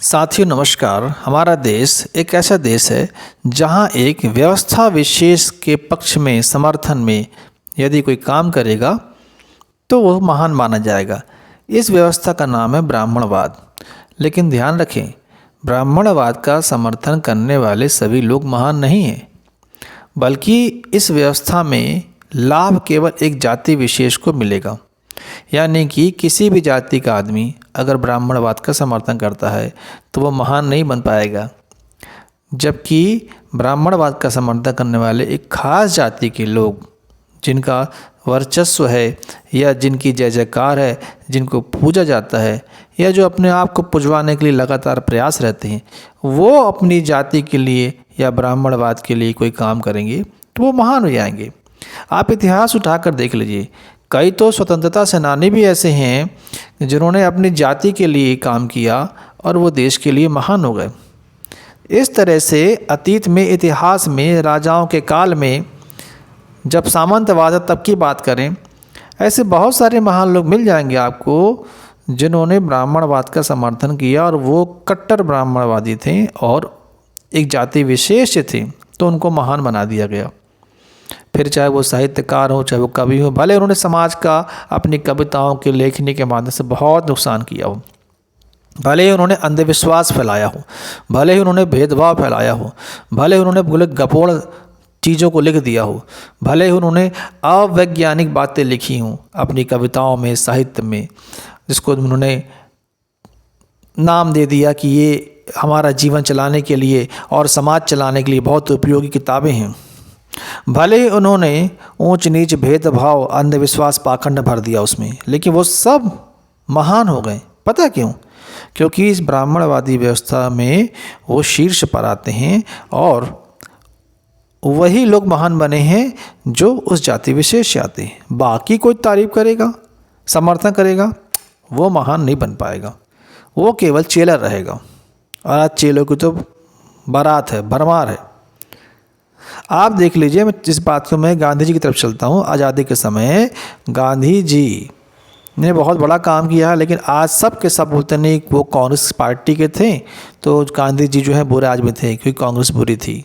साथियों नमस्कार। हमारा देश एक ऐसा देश है जहां एक व्यवस्था विशेष के पक्ष में समर्थन में यदि कोई काम करेगा तो वो महान माना जाएगा। इस व्यवस्था का नाम है ब्राह्मणवाद। लेकिन ध्यान रखें, ब्राह्मणवाद का समर्थन करने वाले सभी लोग महान नहीं हैं, बल्कि इस व्यवस्था में लाभ केवल एक जाति विशेष को मिलेगा। यानी कि किसी भी जाति का आदमी अगर ब्राह्मणवाद का समर्थन करता है तो वो महान नहीं बन पाएगा, जबकि ब्राह्मणवाद का समर्थन करने वाले एक खास जाति के लोग जिनका वर्चस्व है या जिनकी जय जयकार है, जिनको पूजा जाता है या जो अपने आप को पुजवाने के लिए लगातार प्रयास रहते हैं, वो अपनी जाति के लिए या ब्राह्मणवाद के लिए कोई काम करेंगे तो वो महान हो जाएंगे। आप इतिहास उठाकर देख लीजिए, कई तो स्वतंत्रता सेनानी भी ऐसे हैं जिन्होंने अपनी जाति के लिए काम किया और वो देश के लिए महान हो गए। इस तरह से अतीत में, इतिहास में, राजाओं के काल में, जब सामंतवाद तब की बात करें, ऐसे बहुत सारे महान लोग मिल जाएंगे आपको जिन्होंने ब्राह्मणवाद का समर्थन किया और वो कट्टर ब्राह्मणवादी थे और एक जाति विशेष थे, तो उनको महान बना दिया गया। फिर चाहे वो साहित्यकार हो, चाहे वो कवि हो, भले उन्होंने समाज का अपनी कविताओं के लेखनी के माध्यम से बहुत नुकसान किया हो, भले ही उन्होंने अंधविश्वास फैलाया हो, भले ही उन्होंने भेदभाव फैलाया हो, भले ही उन्होंने गपोड़ चीज़ों को लिख दिया हो, भले ही उन्होंने अवैज्ञानिक बातें लिखी हों अपनी कविताओं में, साहित्य में, जिसको उन्होंने नाम दे दिया कि ये हमारा जीवन चलाने के लिए और समाज चलाने के लिए बहुत उपयोगी किताबें हैं। भले ही उन्होंने ऊंच नीच, भेदभाव, अंधविश्वास, पाखंड भर दिया उसमें, लेकिन वो सब महान हो गए। पता क्यों? क्योंकि इस ब्राह्मणवादी व्यवस्था में वो शीर्ष पर आते हैं और वही लोग महान बने हैं जो उस जाति विशेष से आते हैं। बाकी कोई तारीफ करेगा, समर्थन करेगा, वो महान नहीं बन पाएगा, वो केवल चेला रहेगा। और आज चेलों की तो बारात है, भरमार है। आप देख लीजिए, मैं जिस बात को मैं गांधी जी की तरफ चलता हूँ। आज़ादी के समय गांधी जी ने बहुत बड़ा काम किया है, लेकिन आज सब के सब बोलते नहीं वो कांग्रेस पार्टी के थे तो गांधी जी जो है बुरे आदमी थे क्योंकि कांग्रेस बुरी थी।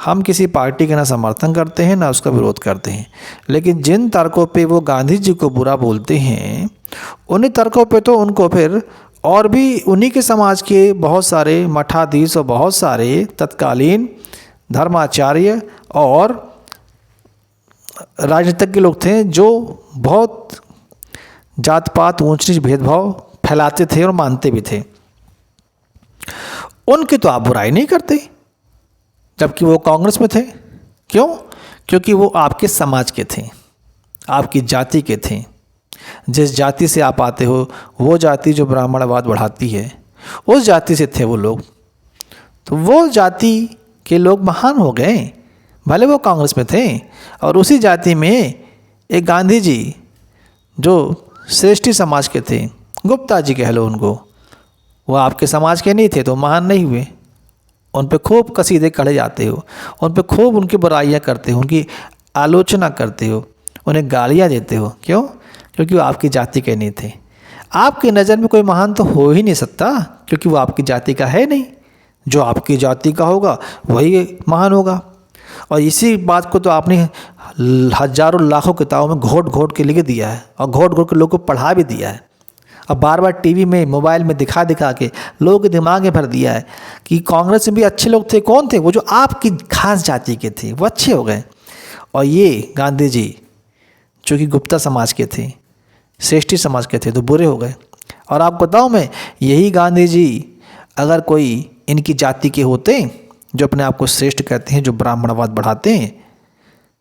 हम किसी पार्टी का ना समर्थन करते हैं ना उसका विरोध करते हैं, लेकिन जिन तर्कों पे वो गांधी जी को बुरा बोलते हैं उन्हीं तर्कों पे तो उनको फिर और भी उन्हीं के समाज के बहुत सारे मठाधीश और बहुत सारे तत्कालीन धर्माचार्य और राजनीतिज्ञ लोग थे जो बहुत जात पात, ऊंच नीच, भेदभाव फैलाते थे और मानते भी थे। उनकी तो आप बुराई नहीं करते, जबकि वो कांग्रेस में थे। क्यों? क्योंकि वो आपके समाज के थे, आपकी जाति के थे। जिस जाति से आप आते हो वो जाति जो ब्राह्मणवाद बढ़ाती है, उस जाति से थे वो लोग, तो वो जाति के लोग महान हो गए, भले वो कांग्रेस में थे। और उसी जाति में एक गांधी जी जो श्रेष्ठी समाज के थे, गुप्ता जी कह लो उनको, वो आपके समाज के नहीं थे तो महान नहीं हुए। उन पे खूब कसीदे कढ़े जाते हो, उन पे खूब उनकी बुराइयां करते हो, उनकी आलोचना करते हो, उन्हें गालियां देते हो। क्यों? क्योंकि वो आपकी जाति के नहीं थे। आपकी नज़र में कोई महान तो हो ही नहीं सकता, क्योंकि वो आपकी जाति का है नहीं। जो आपकी जाति का होगा वही महान होगा। और इसी बात को तो आपने हजारों लाखों किताबों में घोट घोट के लिख दिया है और घोट घोट के लोगों को पढ़ा भी दिया है और बार बार टीवी में, मोबाइल में दिखा दिखा के लोगों के दिमाग में भर दिया है कि कांग्रेस में भी अच्छे लोग थे। कौन थे? वो जो आपकी खास जाति के थे वो अच्छे हो गए, और ये गांधी जी जो कि गुप्ता समाज के थे, श्रेष्ठी समाज के थे, तो बुरे हो गए। और आपको बताऊँ मैं, यही गांधी जी अगर कोई इनकी जाति के होते जो अपने आप को श्रेष्ठ कहते हैं, जो ब्राह्मणवाद बढ़ाते हैं,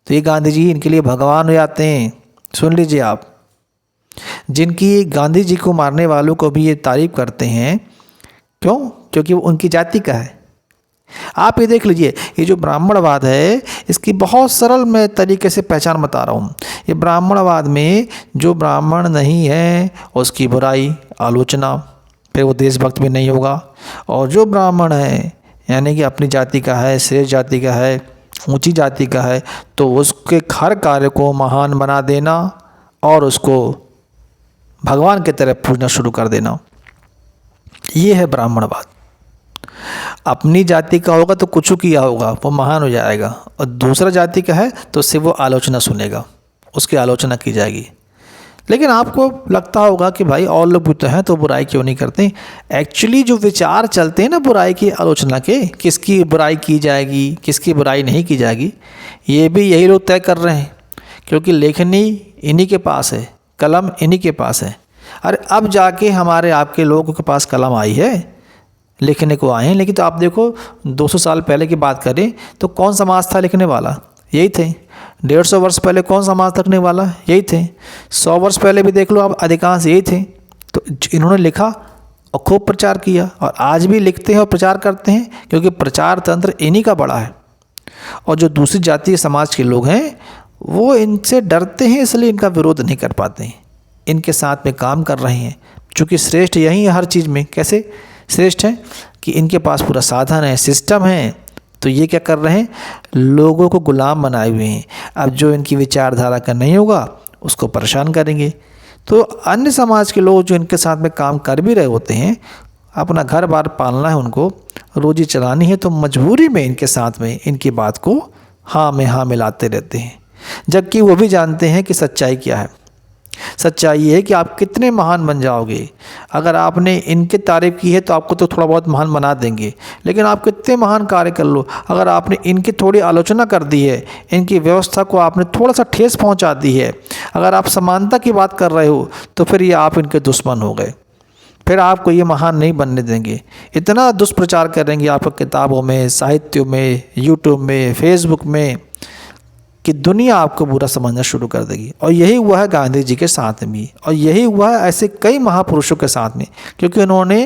तो ये गांधी जी इनके लिए भगवान हो जाते हैं। सुन लीजिए आप, जिनकी गांधी जी को मारने वालों को भी ये तारीफ करते हैं। क्यों? क्योंकि वो उनकी जाति का है। आप ये देख लीजिए, ये जो ब्राह्मणवाद है इसकी बहुत सरल मैं तरीके से पहचान बता रहा हूँ। ये ब्राह्मणवाद में जो ब्राह्मण नहीं है उसकी बुराई, आलोचना, फिर वो देशभक्त भी नहीं होगा। और जो ब्राह्मण है यानी कि अपनी जाति का है, श्रेष्ठ जाति का है, ऊंची जाति का है, तो उसके हर कार्य को महान बना देना और उसको भगवान की तरह पूजना शुरू कर देना। ये है ब्राह्मणवाद। अपनी जाति का होगा तो कुछ किया होगा, वो महान हो जाएगा, और दूसरा जाति का है तो उससे वो आलोचना सुनेगा, उसकी आलोचना की जाएगी। लेकिन आपको लगता होगा कि भाई और लोग भी तो हैं, तो बुराई क्यों नहीं करते। एक्चुअली जो विचार चलते हैं ना बुराई की आलोचना के, किसकी बुराई की जाएगी, किसकी बुराई नहीं की जाएगी, ये भी यही लोग तय कर रहे हैं, क्योंकि लेखनी इन्हीं के पास है, कलम इन्हीं के पास है। अरे अब जाके हमारे आपके लोगों के पास कलम आई है, लिखने को आए हैं। लेकिन तो आप देखो 200 साल पहले की बात करें तो कौन समाज था लिखने वाला, यही थे। 150 वर्ष पहले कौन समाज लिखने वाला, यही थे। 100 वर्ष पहले भी देख लो आप, अधिकांश यही थे। तो इन्होंने लिखा और खूब प्रचार किया, और आज भी लिखते हैं और प्रचार करते हैं, क्योंकि प्रचार तंत्र इन्हीं का बड़ा है। और जो दूसरी जातीय समाज के लोग हैं वो इनसे डरते हैं, इसलिए इनका विरोध नहीं कर पाते हैं, इनके साथ में काम कर रहे हैं। चूँकि श्रेष्ठ यही है हर चीज़ में। कैसे श्रेष्ठ है कि इनके पास पूरा साधन है, सिस्टम है, तो ये क्या कर रहे हैं, लोगों को गुलाम बनाए हुए हैं। अब जो इनकी विचारधारा का नहीं होगा उसको परेशान करेंगे। तो अन्य समाज के लोग जो इनके साथ में काम कर भी रहे होते हैं, अपना घर बार पालना है, उनको रोजी चलानी है, तो मजबूरी में इनके साथ में इनकी बात को हाँ में हाँ मिलाते रहते हैं, जबकि वो भी जानते हैं कि सच्चाई क्या है। सच्चाई ये है कि आप कितने महान बन जाओगे। अगर आपने इनकी तारीफ़ की है तो आपको तो थोड़ा बहुत महान बना देंगे, लेकिन आप कितने महान कार्य कर लो, अगर आपने इनकी थोड़ी आलोचना कर दी है, इनकी व्यवस्था को आपने थोड़ा सा ठेस पहुंचा दी है, अगर आप समानता की बात कर रहे हो, तो फिर ये आप इनके दुश्मन हो गए, फिर आपको ये महान नहीं बनने देंगे। इतना दुष्प्रचार करेंगे आपको किताबों में, साहित्यों में, यूट्यूब में, फेसबुक में, कि दुनिया आपको बुरा समझना शुरू कर देगी। और यही हुआ है गांधी जी के साथ भी, और यही हुआ है ऐसे कई महापुरुषों के साथ में, क्योंकि उन्होंने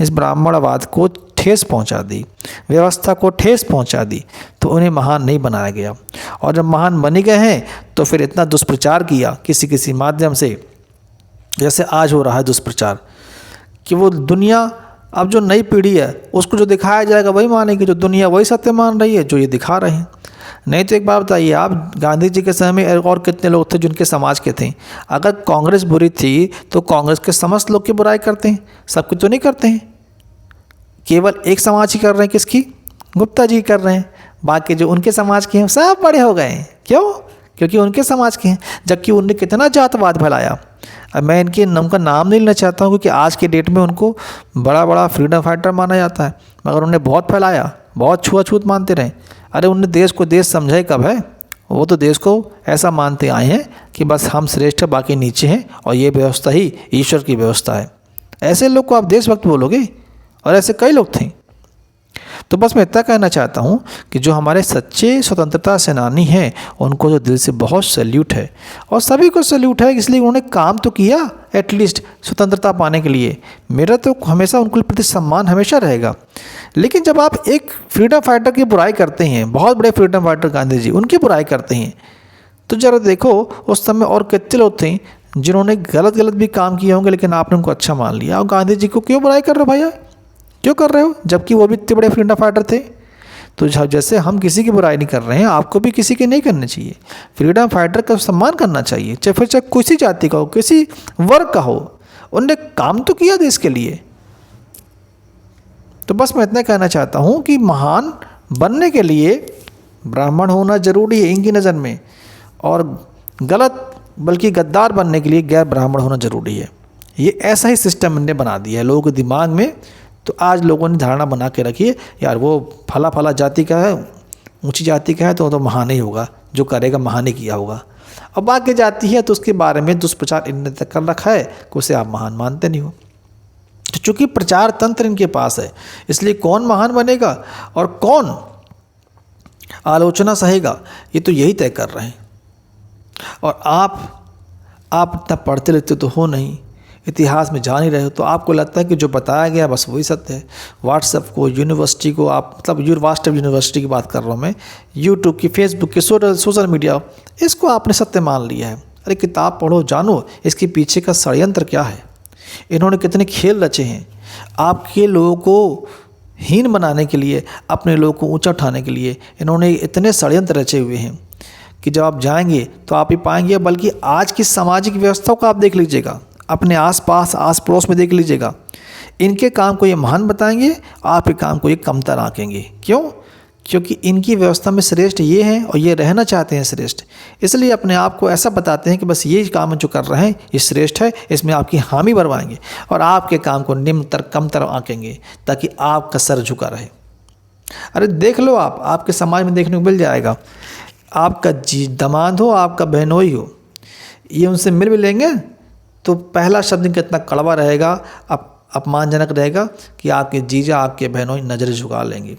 इस ब्राह्मणवाद को ठेस पहुंचा दी, व्यवस्था को ठेस पहुंचा दी, तो उन्हें महान नहीं बनाया गया। और जब महान बन गए हैं तो फिर इतना दुष्प्रचार किया किसी किसी माध्यम से, जैसे आज हो रहा है दुष्प्रचार, कि वो दुनिया अब जो नई पीढ़ी है उसको जो दिखाया जाएगा वही मानेगी, जो दुनिया वही सत्य मान रही है जो ये दिखा रहे हैं। नहीं तो एक बात बताइए आप, गांधी जी के समय में और कितने लोग थे जिनके समाज के थे। अगर कांग्रेस बुरी थी तो कांग्रेस के समस्त लोग की बुराई करते हैं, सब कुछ तो नहीं करते हैं। केवल एक समाज ही कर रहे हैं, किसकी, गुप्ता जी कर रहे हैं, बाकी जो उनके समाज के हैं सब बड़े हो गए हैं। क्यों? क्योंकि उनके समाज के हैं, जबकि उनने कितना जातवाद फैलाया। अब मैं उनका नाम नहीं लेना चाहता हूँ, क्योंकि आज के डेट में उनको बड़ा बड़ा फ्रीडम फाइटर माना जाता है, मगर उन्होंने बहुत फैलाया, बहुत छुआछूत मानते रहे। अरे उनने देश को देश समझा ही कब है, वो तो देश को ऐसा मानते आए हैं कि बस हम श्रेष्ठ है बाकी नीचे हैं, और ये व्यवस्था ही ईश्वर की व्यवस्था है। ऐसे लोग को आप देशभक्त बोलोगे? और ऐसे कई लोग थे। तो बस मैं इतना कहना चाहता हूँ कि जो हमारे सच्चे स्वतंत्रता सेनानी हैं उनको तो दिल से बहुत सैल्यूट है, और सभी को सैल्यूट है, इसलिए उन्होंने काम तो किया एटलीस्ट स्वतंत्रता पाने के लिए। मेरा तो हमेशा उनके प्रति सम्मान हमेशा रहेगा। लेकिन जब आप एक फ्रीडम फाइटर की बुराई करते हैं, बहुत बड़े फ्रीडम फाइटर गांधी जी, उनकी बुराई करते हैं, तो ज़रा देखो उस समय और कितने लोग थे जिन्होंने गलत भी काम किए होंगे, लेकिन आपने उनको अच्छा मान लिया। और गांधी जी को क्यों बुराई कर रहे हो भैया, क्यों कर रहे हो, जबकि वो भी इतने बड़े फ्रीडम फाइटर थे। तो जैसे हम किसी की बुराई नहीं कर रहे हैं, आपको भी किसी की नहीं करनी चाहिए। फ्रीडम फाइटर का सम्मान करना चाहिए, चाहे किसी जाति का हो, किसी वर्ग का हो, उनने काम तो किया देश के लिए। तो बस मैं इतना कहना चाहता हूँ कि महान बनने के लिए ब्राह्मण होना जरूरी है इनकी नज़र में, और गलत बल्कि गद्दार बनने के लिए गैर ब्राह्मण होना जरूरी है। ये ऐसा ही सिस्टम इनने बना दिया है लोगों के दिमाग में। तो आज लोगों ने धारणा बना के रखी है, यार वो फला जाति का है, ऊंची जाति का है, तो महान ही होगा, जो करेगा महान ही किया होगा। अब बाकी जाति है तो उसके बारे में दुष्प्रचार इनने तक कर रखा है कि उसे आप महान मानते नहीं हो। तो चूँकि प्रचार तंत्र इनके पास है, इसलिए कौन महान बनेगा और कौन आलोचना सहेगा, ये तो यही तय कर रहे हैं। और आप इतना पढ़ते लिखते तो हो नहीं, इतिहास में जा नहीं रहे हो, तो आपको लगता है कि जो बताया गया बस वही सत्य है। व्हाट्सएप को, यूनिवर्सिटी को, आप मतलब व्हाट्सएप यूनिवर्सिटी की बात कर रहा हूँ मैं, यूट्यूब की, फेसबुक की, सोशल मीडिया, इसको आपने सत्य मान लिया है। अरे किताब पढ़ो, जानो इसके पीछे का षड्यंत्र क्या है, इन्होंने कितने खेल रचे हैं आपके लोगों को हीन बनाने के लिए, अपने लोगों को ऊंचा उठाने के लिए। इन्होंने इतने षड्यंत्र रचे हुए हैं कि जब आप जाएंगे तो आप ही पाएंगे। बल्कि आज की सामाजिक व्यवस्था को आप देख लीजिएगा, अपने आसपास आस पड़ोस में देख लीजिएगा, इनके काम को ये महान बताएंगे, आपके काम को ये कमतर आंकेंगे। क्यों? क्योंकि इनकी व्यवस्था में श्रेष्ठ ये हैं और ये रहना चाहते हैं श्रेष्ठ, इसलिए अपने आप को ऐसा बताते हैं कि बस ये काम जो कर रहे हैं ये श्रेष्ठ है, इसमें आपकी हामी भरवाएंगे और आपके काम को निम्नतर कमतर आंकेंगे ताकि आपका सर झुका रहे। अरे देख लो, आपके समाज में देखने को मिल जाएगा, आपका दामाद हो, आपका बहनोई हो, ये उनसे मिल भी लेंगे तो पहला शब्द कितना कड़वा रहेगा, अपमानजनक रहेगा कि आपके जीजा आपके बहनोई नज़र झुका लेंगे।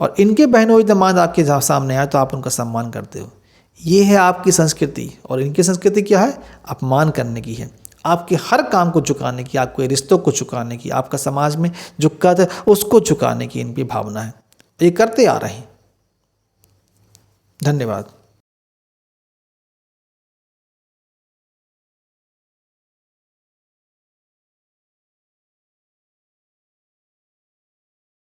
और इनके बहनोई दामाद आपके सामने आए तो आप उनका सम्मान करते हो। ये है आपकी संस्कृति। और इनकी संस्कृति क्या है? अपमान करने की है, आपके हर काम को चुकाने की, आपके रिश्तों को चुकाने की, आपका समाज में जो कद है उसको चुकाने की इनकी भावना है। ये करते आ रहे हैं। धन्यवाद।